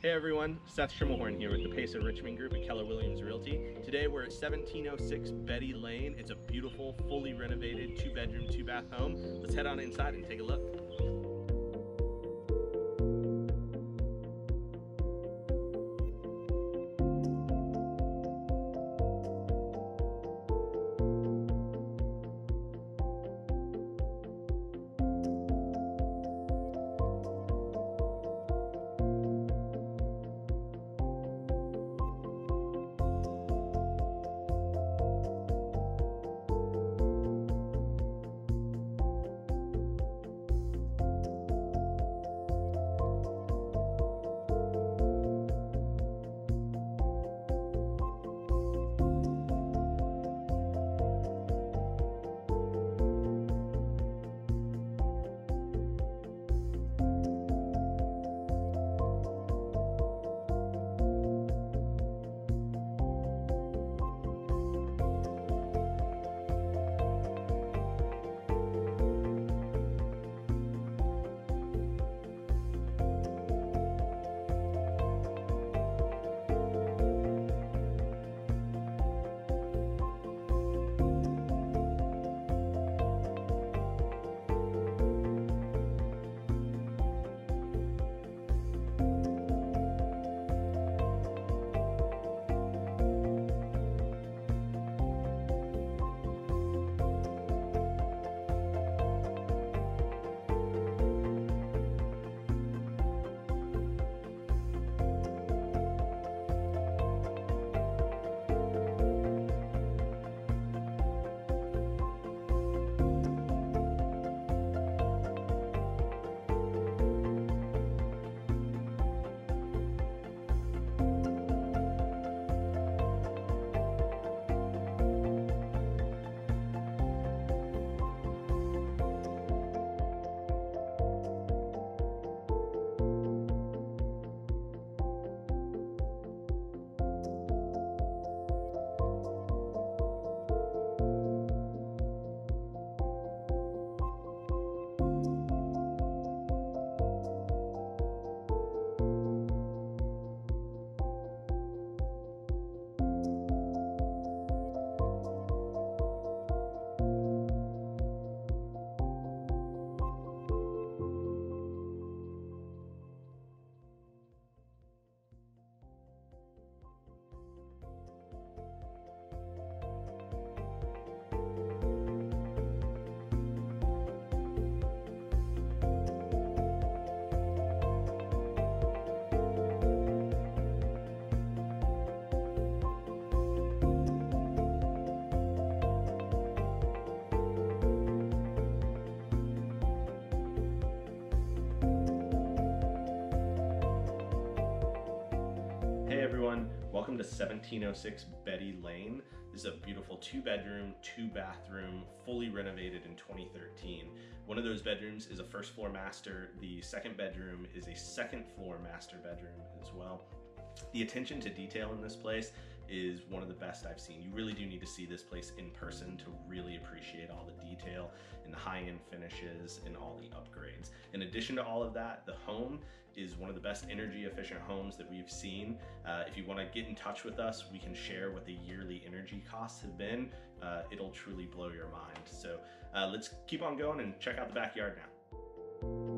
Hey everyone, Seth Schimmelhorn here with the Pace of Richmond Group at Keller Williams Realty. Today we're at 1706 Betty Lane. It's a beautiful, fully renovated 2-bedroom, 2-bath home. Let's head on inside and take a look. Hey everyone, welcome to 1706 Betty Lane. This is a beautiful 2-bedroom, 2-bathroom, fully renovated in 2013. One of those bedrooms is a first floor master. The second bedroom is a second floor master bedroom as well. The attention to detail in this place is one of the best I've seen. You really do need to see this place in person to really appreciate all the detail and the high-end finishes and all the upgrades. In addition to all of that, the home is one of the best energy efficient homes that we've seen. If you want to get in touch with us, we can share what the yearly energy costs have been. It'll truly blow your mind. So let's keep on going and check out the backyard now.